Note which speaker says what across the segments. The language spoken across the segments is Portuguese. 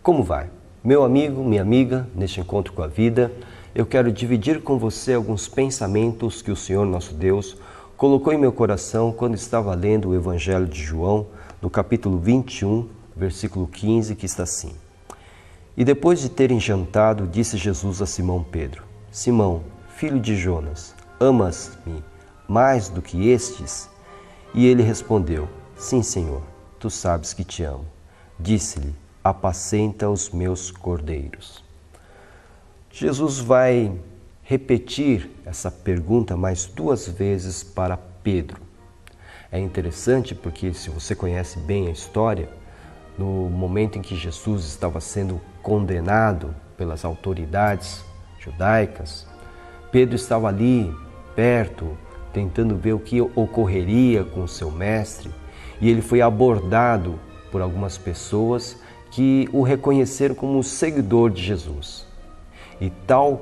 Speaker 1: Como vai? Meu amigo, minha amiga, neste encontro com a vida, eu quero dividir com você alguns pensamentos que o Senhor nosso Deus colocou em meu coração quando estava lendo o Evangelho de João, no capítulo 21, versículo 15, que está assim. E depois de terem jantado, disse Jesus a Simão Pedro: Simão, filho de Jonas, amas-me mais do que estes? E ele respondeu: Sim, Senhor, tu sabes que te amo. Disse-lhe: apacenta os meus cordeiros. Jesus vai repetir essa pergunta mais duas vezes para Pedro. É interessante porque, se você conhece bem a história, no momento em que Jesus estava sendo condenado pelas autoridades judaicas, Pedro estava ali, perto, tentando ver o que ocorreria com o seu mestre, e ele foi abordado por algumas pessoas que o reconheceram como seguidor de Jesus. E tal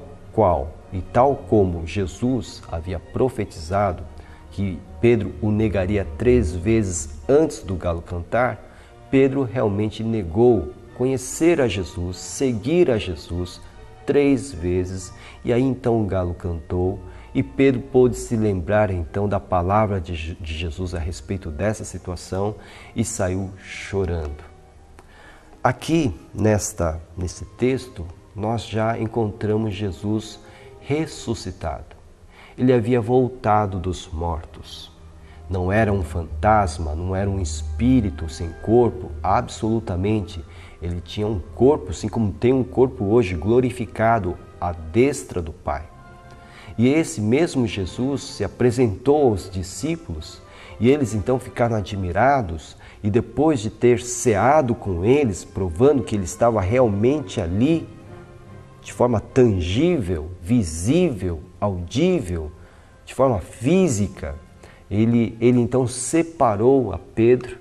Speaker 1: como Jesus havia profetizado que Pedro o negaria 3 vezes antes do galo cantar, Pedro realmente negou conhecer a Jesus, seguir a Jesus 3 vezes, e aí então o galo cantou e Pedro pôde se lembrar então da palavra de Jesus a respeito dessa situação e saiu chorando. Aqui, nesse texto, nós já encontramos Jesus ressuscitado. Ele havia voltado dos mortos. Não era um fantasma, não era um espírito sem corpo, absolutamente. Ele tinha um corpo, assim como tem um corpo hoje, glorificado à destra do Pai. E esse mesmo Jesus se apresentou aos discípulos e eles então ficaram admirados, e depois de ter ceado com eles, provando que ele estava realmente ali, de forma tangível, visível, audível, de forma física, ele então separou a Pedro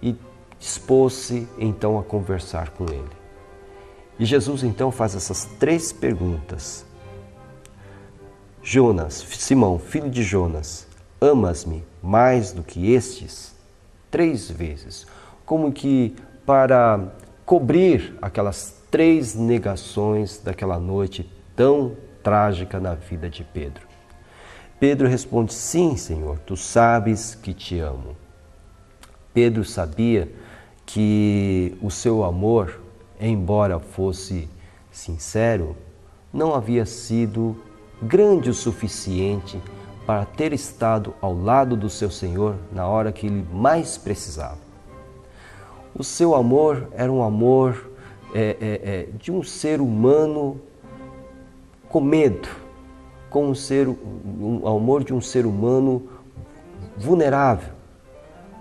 Speaker 1: e dispôs-se então a conversar com ele. E Jesus então faz essas 3 perguntas. Jonas, Simão, filho de Jonas, amas-me mais do que estes? 3 vezes, como que para cobrir aquelas 3 negações daquela noite tão trágica na vida de Pedro. Pedro responde: sim, Senhor, tu sabes que te amo. Pedro sabia que o seu amor, embora fosse sincero, não havia sido grande o suficiente para ter estado ao lado do seu Senhor na hora que ele mais precisava. O seu amor era um amor de um ser humano com medo, um amor de um ser humano vulnerável.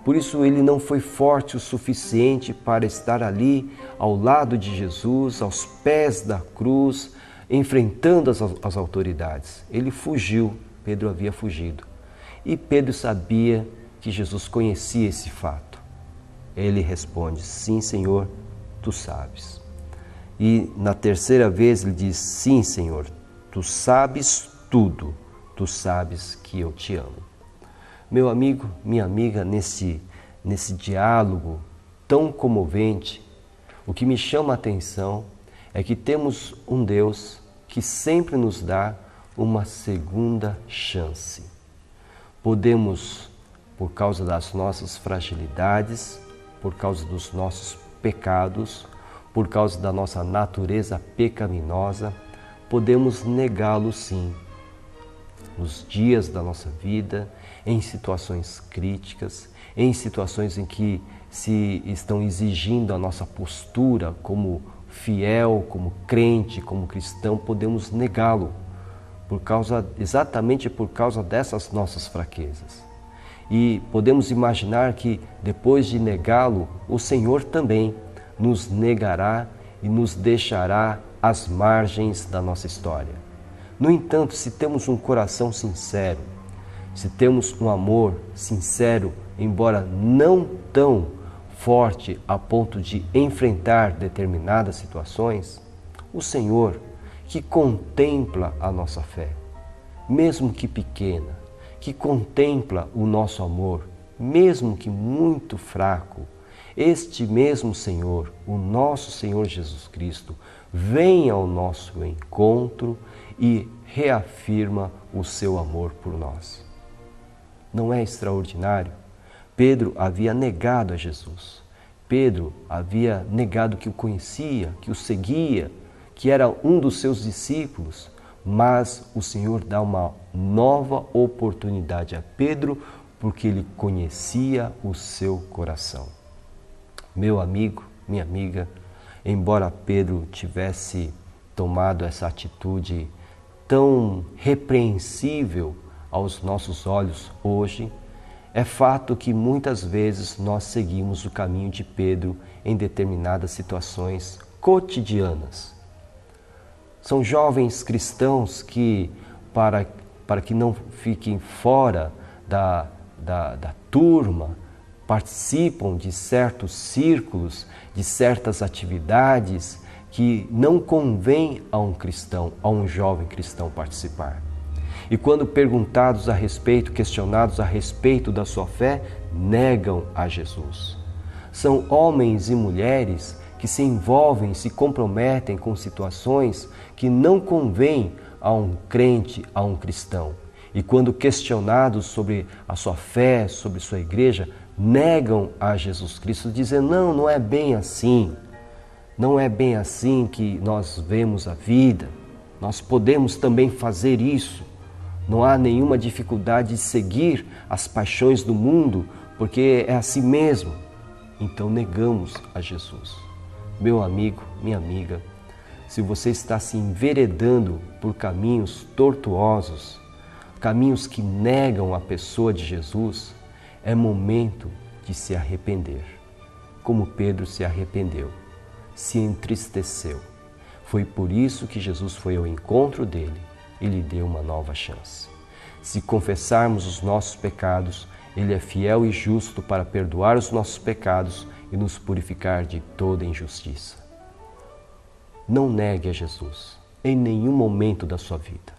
Speaker 1: Por isso ele não foi forte o suficiente para estar ali ao lado de Jesus, aos pés da cruz, enfrentando as autoridades. Ele fugiu. Pedro havia fugido. E Pedro sabia que Jesus conhecia esse fato. Ele responde: sim, Senhor, tu sabes. E na 3ª vez ele diz: sim, Senhor, tu sabes tudo, tu sabes que eu te amo. Meu amigo, minha amiga, nesse diálogo tão comovente, o que me chama a atenção é que temos um Deus que sempre nos dá uma segunda chance. Podemos, por causa das nossas fragilidades, por causa dos nossos pecados, por causa da nossa natureza pecaminosa, podemos negá-lo sim. Nos dias da nossa vida, em situações críticas, em situações em que se estão exigindo a nossa postura como fiel, como crente, como cristão, podemos negá-lo. Exatamente por causa dessas nossas fraquezas. E podemos imaginar que depois de negá-lo, o Senhor também nos negará e nos deixará às margens da nossa história. No entanto, se temos um coração sincero, se temos um amor sincero, embora não tão forte a ponto de enfrentar determinadas situações, o Senhor, que contempla a nossa fé, mesmo que pequena, que contempla o nosso amor, mesmo que muito fraco, este mesmo Senhor, o nosso Senhor Jesus Cristo, vem ao nosso encontro e reafirma o seu amor por nós. Não é extraordinário? Pedro havia negado a Jesus. Pedro havia negado que o conhecia, que o seguia, que era um dos seus discípulos, mas o Senhor dá uma nova oportunidade a Pedro porque ele conhecia o seu coração. Meu amigo, minha amiga, embora Pedro tivesse tomado essa atitude tão repreensível aos nossos olhos hoje, é fato que muitas vezes nós seguimos o caminho de Pedro em determinadas situações cotidianas. São jovens cristãos que, para que não fiquem fora da turma, participam de certos círculos, de certas atividades que não convém a um cristão, a um jovem cristão participar. E quando perguntados a respeito, questionados a respeito da sua fé, negam a Jesus. São homens e mulheres que se envolvem, se comprometem com situações que não convêm a um crente, a um cristão. E quando questionados sobre a sua fé, sobre sua igreja, negam a Jesus Cristo, dizendo, não é bem assim. Não é bem assim que nós vemos a vida. Nós podemos também fazer isso. Não há nenhuma dificuldade de seguir as paixões do mundo, porque é assim mesmo. Então negamos a Jesus. Meu amigo, minha amiga, se você está se enveredando por caminhos tortuosos, caminhos que negam a pessoa de Jesus, é momento de se arrepender. Como Pedro se arrependeu, se entristeceu. Foi por isso que Jesus foi ao encontro dele e lhe deu uma nova chance. Se confessarmos os nossos pecados, Ele é fiel e justo para perdoar os nossos pecados e nos purificar de toda injustiça. Não negue a Jesus em nenhum momento da sua vida.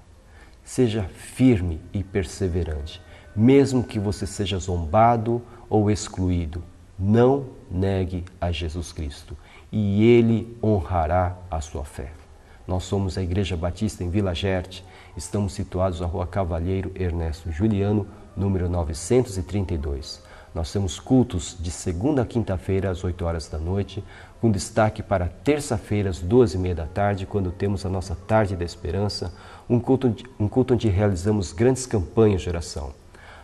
Speaker 1: Seja firme e perseverante, mesmo que você seja zombado ou excluído. Não negue a Jesus Cristo e Ele honrará a sua fé. Nós somos a Igreja Batista em Vila Gerte, estamos situados na Rua Cavalheiro Ernesto Juliano, número 932. Nós temos cultos de segunda a quinta-feira às 8 horas da noite, com destaque para terça-feira às 2h30 da tarde, quando temos a nossa Tarde da Esperança, um culto onde realizamos grandes campanhas de oração.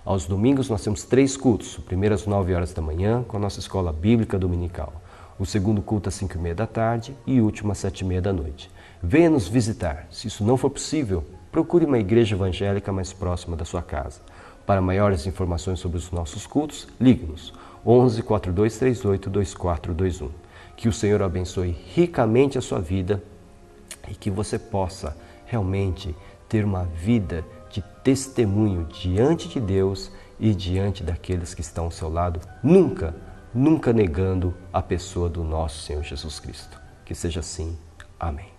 Speaker 1: Aos domingos nós temos 3 cultos, o primeiro às 9 horas da manhã, com a nossa Escola Bíblica Dominical. O segundo culto às 5h30 da tarde e o último às 7h30 da noite. Venha nos visitar. Se isso não for possível, procure uma igreja evangélica mais próxima da sua casa. Para maiores informações sobre os nossos cultos, ligue-nos 11 4238 2421. Que o Senhor abençoe ricamente a sua vida e que você possa realmente ter uma vida de testemunho diante de Deus e diante daqueles que estão ao seu lado, nunca negando a pessoa do nosso Senhor Jesus Cristo. Que seja assim. Amém.